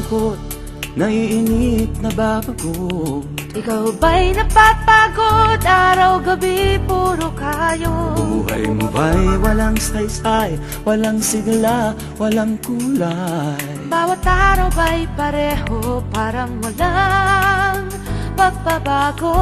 takot, naiinip, nababagot. Ikaw ba'y napapagod? Araw-gabi, puro kayo. Buhay mo ba'y walang saysay, walang sigla, walang kulay? Bawat araw ba'y pareho, parang walang pagbabago.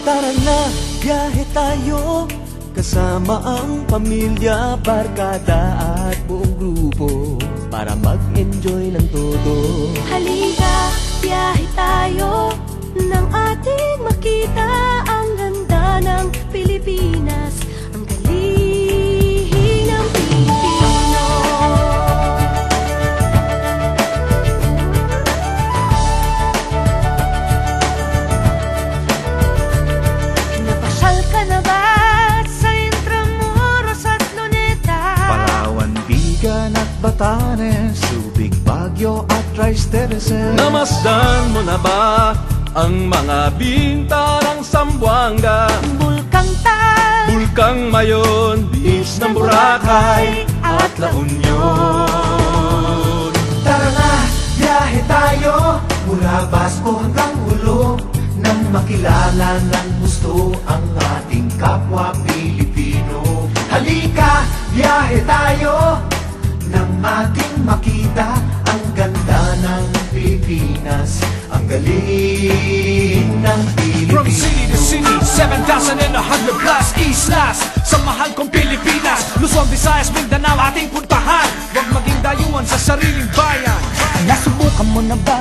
Tara na, biyahe tayo, kasama ang pamilya, barkada at buong grupo, para mag-enjoy ng todo. Halika, biyahe tayo, nang ating makita ang ganda ng Pilipinas, ang galing ng Pilipino. Napasyal ka na ba sa Intramuros at Luneta? Palawan, Bigan at Batanes, Subic, Baguio at Rice Terraces. Namasdan mo na ba ang mga binta ng Zamboanga, Bulkang Tal, Bulkang Mayon, Beach ng Boracay at La Union? Tara na, biyahe tayo, mula Basco hanggang Ulo, nang makilala ng gusto ang ating kapwa Pilipino. Halika, biyahe tayo, nang ating makita ang ganda ng Pilipinas, ang galing ng Pilipino. From city to city, 7,100 plus islas sa mahal kong Pilipinas. Luzon, Visayas, Mindanao ating puntahan. Huwag maging dayuhan sa sariling bayan. Nasubukan mo na ba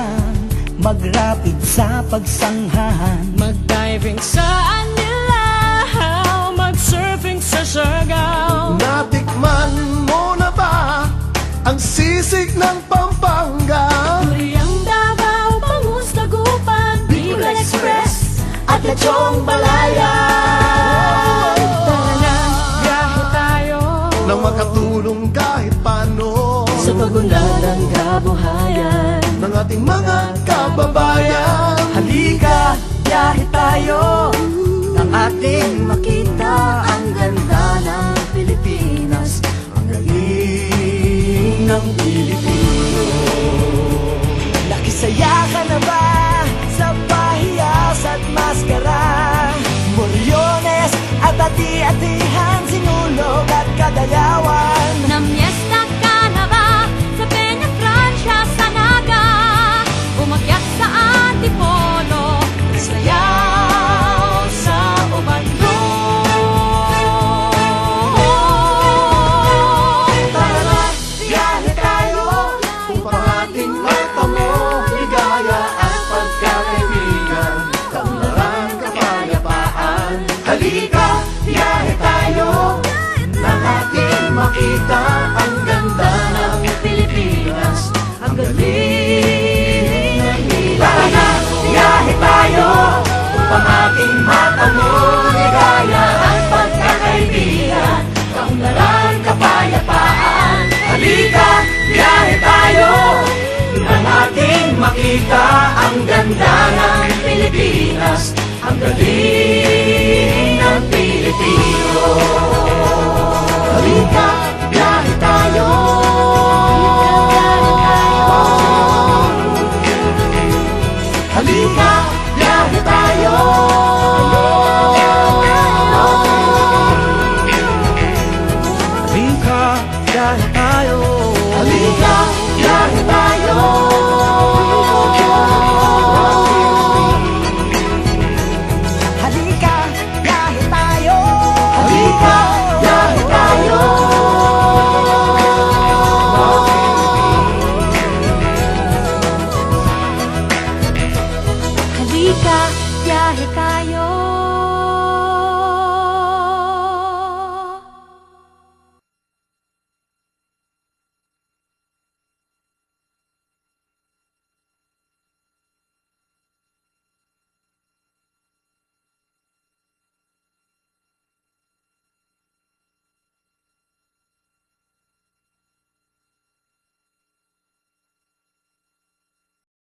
mag-rapid sa pagsanghahan? mag-diving sa Anilaw, mag-surfing sa Siargao. Natikman mo na ba ang sisig ng Pampanga? Kuriang Davao, Bangus, Dagupan, Bicol Express at Lechong Balaya. Tara na, biyahe tayo Nang makatulong kahit paano sa pagunlad ng kabuhayan ng ating mga kababayan. Halika, biyahe tayo, nang ating makita ang ganda ng Pilipinas, ang galing ng Pilipino. Nakisaya ka na ba sa pahiyas at maskara? Moriones at ati-atihan, sinulog at kadayawan. Namiesta ka na ba sa Peña Francia, sa Naga? Umakyat sa Antipolo, sayaw sa Ubando. Tara na, biyahe tayo upang ating matamo ligaya at pagkakaibigan, kaunlaran, kapayapaan. Halika, biyahe tayo, nang ating makita ang ganda ng Pilipinas, ang galing ng Pilipinas. Tara na, biyahe tayo upang ating matamo ligaya at pagkakaibigan, kaunlaran, kapayapaan. Halika, biyahe tayo, nang ating makita ang ganda ng Pilipinas, ang galing ng Pilipino.